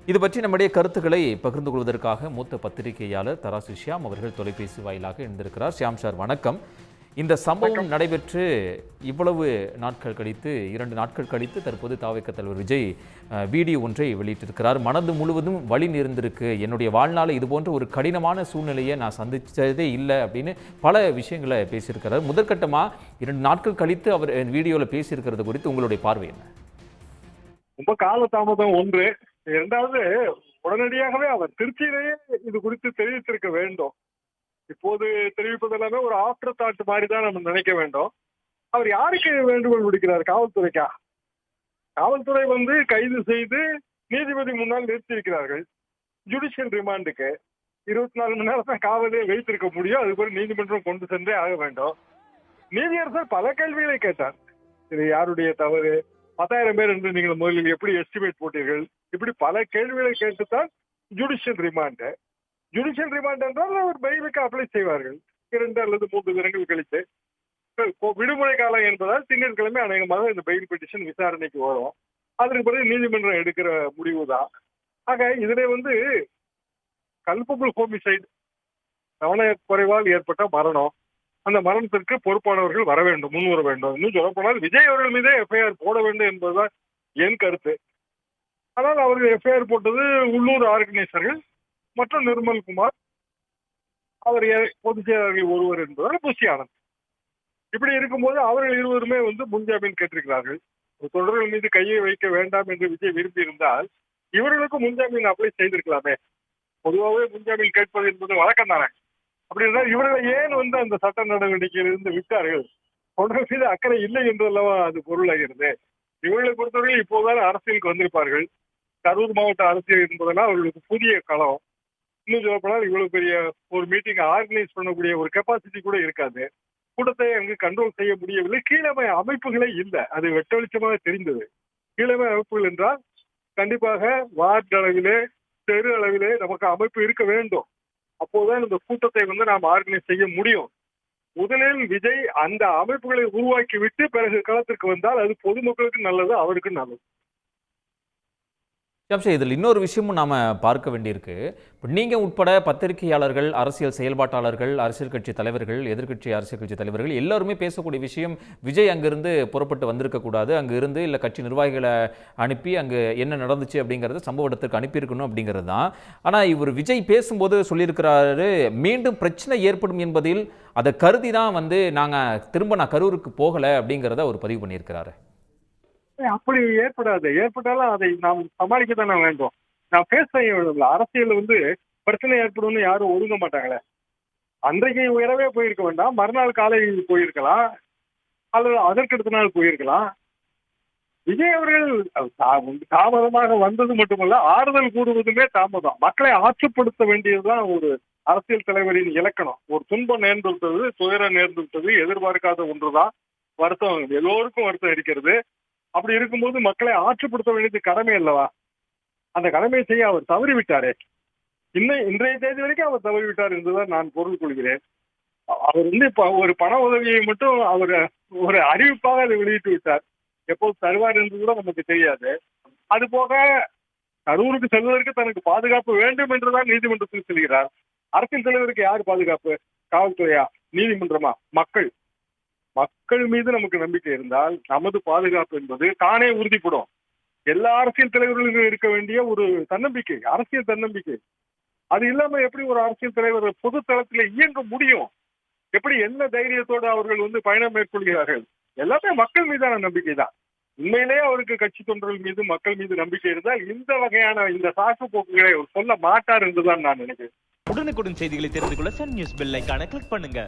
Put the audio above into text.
இது பற்றி நம்முடைய கருத்துக்களை பகிர்ந்து கொள்வதற்காக மூத்த பத்திரிகையாளர் தராசு ஷியாம் அவர்கள் தொலைபேசி வாயிலாக இணைந்திருக்கிறார். ஷியாம் சார் வணக்கம். இந்த சம்பவம் நடைபெற்று இவ்வளவு நாட்கள் கழித்து 2 நாட்கள் கழித்து தற்போது தாவேக தலைவர் விஜய் வீடியோ ஒன்றை வெளியிட்டிருக்கிறார். மனது முழுவதும் வலி நேர்ந்திருக்கு, என்னுடைய வாழ்நாள் இது போன்ற ஒரு கடினமான சூழ்நிலையை நான் சந்தித்ததே இல்லை அப்படின்னு பல விஷயங்களை பேசியிருக்கிறார். முதற்கட்டமாக 2 நாட்கள் கழித்து அவர் வீடியோவில் பேசியிருக்கிறது குறித்து உங்களுடைய பார்வை என்ன? ரொம்ப காலதாமதம் ஒன்று. இரண்டாவது, உடனடியாகவே அவர் திருச்சியிலேயே இது குறித்து தெரிவித்திருக்க வேண்டும். இப்போது தெரிவிப்பதெல்லாமே ஒரு ஆஃப்டர் தாட் மாதிரி தான் நம்ம நினைக்க வேண்டும். அவர் யாருக்கு வேண்டுகோள் விடுக்கிறார்? காவல்துறைக்கா? காவல்துறை கைது செய்து நீதிபதி முன்னால் நிறுத்தியிருக்கிறார்கள். ஜுடிஷியல் ரிமாண்டுக்கு 24 மணி நேரம் தான் காவலே வைத்திருக்க முடியும். அதுக்கு நீதிமன்றம் கொண்டு சென்றே ஆக வேண்டும். நீதியரசர் பல கேள்விகளை கேட்டார். இது யாருடைய தவறு? 10,000 பேர் என்று நீங்கள் முதலில் எப்படி எஸ்டிமேட் போட்டீர்கள்? இப்படி பல கேள்விகளை கேட்டுத்தான் ஜுடிஷியல் ரிமாண்டு. ஜுடிஷியல் ரிமாண்ட் என்றால் அவர் பெயிலுக்கு அப்ளை செய்வார்கள் 2 அல்லது 3 தினங்கள் கழித்து. விடுமுறை காலம் என்பதால் திங்கட்கிழமை அநேகமாக இந்த பெயில் பெட்டிஷன் விசாரணைக்கு வரும். அதற்கு பிறகு நீதிமன்றம் எடுக்கிற முடிவு தான். ஆக இதிலே கல்பபிள் ஹோமிசைட், கவனக்குறைவால் ஏற்பட்ட மரணம், அந்த மரணத்திற்கு பொறுப்பானவர்கள் வர வேண்டும், முன் வர வேண்டும். இன்னும் சொல்லப்போனால் விஜய் அவர்கள் மீதே எஃப்ஐஆர் போட வேண்டும் என்பதுதான் என் கருத்து. ஆனால் அவர்கள் எஃப்ஐஆர் போட்டது உள்ளூர் ஆர்கனைசர்கள் மற்றும் நிர்மல்குமார், அவர் பொதுச் செயலாளர்கள் ஒருவர் என்பதால் புஷி ஆனந்த். இப்படி இருக்கும்போது அவர்கள் இருவருமே முன்ஜாமீன் கேட்டிருக்கிறார்கள். தொடர்கள் மீது கையை வைக்க வேண்டாம் என்று விஜய் விரும்பி இருந்தால் இவர்களுக்கு முன்ஜாமீன் அப்ளை செய்திருக்கலாமே. பொதுவாகவே முன்ஜாமீன் கேட்பது என்பது வழக்கம் தானே. அப்படி இருந்தால் இவர்களை ஏன் அந்த சட்ட நடவடிக்கையிலிருந்து விட்டார்கள்? தொடர்கள் மீது அக்கறை இல்லை என்றல்லவா அது பொருளாகிறது. இவர்களை பொறுத்தவரையில் இப்போதான் அரசியலுக்கு வந்திருப்பார்கள். கரூர் மாவட்ட அரசியல் என்பதெல்லாம் அவர்களுக்கு புதிய களம். இன்னும் சொல்லப்போனால் இவ்வளவு பெரிய ஒரு மீட்டிங் ஆர்கனைஸ் பண்ணக்கூடிய ஒரு கெப்பாசிட்டி கூட இருக்காது. கூட்டத்தை அங்கு கண்ட்ரோல் செய்ய முடியவில்லை. கீழமை அமைப்புகளே இல்லை. அது வெட்ட வெளிச்சமாக தெரிந்தது. கீழமை அமைப்புகள் என்றால் கண்டிப்பாக வார்டு அளவிலே, தெரு அளவிலே நமக்கு அமைப்பு இருக்க வேண்டும். அப்போதான் இந்த கூட்டத்தை நாம் ஆர்கனைஸ் செய்ய முடியும். முதலில் விஜய் அந்த அமைப்புகளை உருவாக்கி விட்டு பிறகு களத்திற்கு வந்தால் அது பொதுமக்களுக்கு நல்லது, அவருக்கு நல்லது. இதில் இன்னொரு விஷயமும் நாம் பார்க்க வேண்டியிருக்கு. இப்போ நீங்கள் உட்பட பத்திரிகையாளர்கள், அரசியல் செயல்பாட்டாளர்கள், அரசியல் கட்சி தலைவர்கள், எதிர்கட்சி அரசியல் கட்சி தலைவர்கள் எல்லாருமே பேசக்கூடிய விஷயம், விஜய் அங்கிருந்து புறப்பட்டு வந்திருக்கக்கூடாது, அங்கே இருந்து இல்லை கட்சி நிர்வாகிகளை அனுப்பி அங்கே என்ன நடந்துச்சு அப்படிங்கிறத சம்பவ இடத்துக்கு அனுப்பியிருக்கணும் அப்படிங்கிறது தான். ஆனால் இவர் விஜய் பேசும்போது சொல்லியிருக்கிறாரு, மீண்டும் பிரச்சனை ஏற்படும் என்பதில் அதை கருதி தான் நான் கரூருக்கு போகலை அப்படிங்கிறத அவர் பதிவு பண்ணியிருக்கிறாரு. அப்படி ஏற்படாது. ஏற்பட்டாலும் அதை நாம் சமாளிக்கத்தானே வேண்டும். நான் பேச அரசியல் பிரச்சனை ஏற்படும் யாரும் ஒதுங்க மாட்டாங்களே. அன்றைக்கு உயரவே போயிருக்க வேண்டாம், மறுநாள் காலை போயிருக்கலாம், அல்லது அதற்கடுத்த நாள் போயிருக்கலாம். விஜய் அவர்கள் தாமதமாக வந்தது மட்டுமல்ல, ஆறுதல் கூறுவதுமே தாமதம். மக்களை ஆற்றுப்படுத்த வேண்டியதுதான் ஒரு அரசியல் தலைவரின் இலக்கணம். ஒரு துன்பம் நேர்ந்து விட்டது, துயரம் நேர்ந்து விட்டது, எதிர்பார்க்காத ஒன்றுதான். வருத்தம், எல்லோருக்கும் வருத்தம் இருக்கிறது. அப்படி இருக்கும்போது மக்களை ஆற்றுப்படுத்த வேண்டியது கடமை அல்லவா? அந்த கடமையை செய்ய அவர் தவறிவிட்டாரே. இன்றைய தேதி வரைக்கும் அவர் தவறிவிட்டார் என்றுதான் நான் பொருள் கொள்கிறேன். அவர் இப்ப ஒரு பண உதவியை மட்டும் அவர் ஒரு அறிவிப்பாக அதை வெளியிட்டு விட்டார். எப்போது தருவார் என்று கூட நமக்கு தெரியாது. அது போக கரூருக்கு செல்வதற்கு தனக்கு பாதுகாப்பு வேண்டும் என்றுதான் நீதிமன்றத்தில் செல்கிறார். அரசியல் தலைவருக்கு யார் பாதுகாப்பு? காவல்துறையா? நீதிமன்றமா? மக்கள் மீது நமக்கு நம்பிக்கை இருந்தால் நமது பாதுகாப்பு என்பது தானே உறுதிப்படும். எல்லா அரசியல் தலைவர்களுக்கும் இருக்க வேண்டிய ஒரு தன்னம்பிக்கை, அரசியல் தன்னம்பிக்கை. அது இல்லாம எப்படி ஒரு அரசியல் தலைவர் பொது தளத்தில் இயங்க முடியும்? எப்படி, என்ன தைரியத்தோடு அவர்கள் பயணம் மேற்கொள்கிறார்கள்? எல்லாமே மக்கள் மீதான நம்பிக்கை தான். உண்மையிலேயே அவருக்கு கட்சி தொண்டர்கள் மீது, மக்கள் மீது நம்பிக்கை இருந்தால் இந்த வகையான இந்த சாக்கு போக்குகளை அவர் சொல்ல மாட்டார் என்றுதான் நான் நினைக்கிறேன். உடனுக்குடன் செய்திகளை தெரிந்து கொள்ள சன் நியூஸ் பெல் ஐகானை கிளிக் பண்ணுங்க.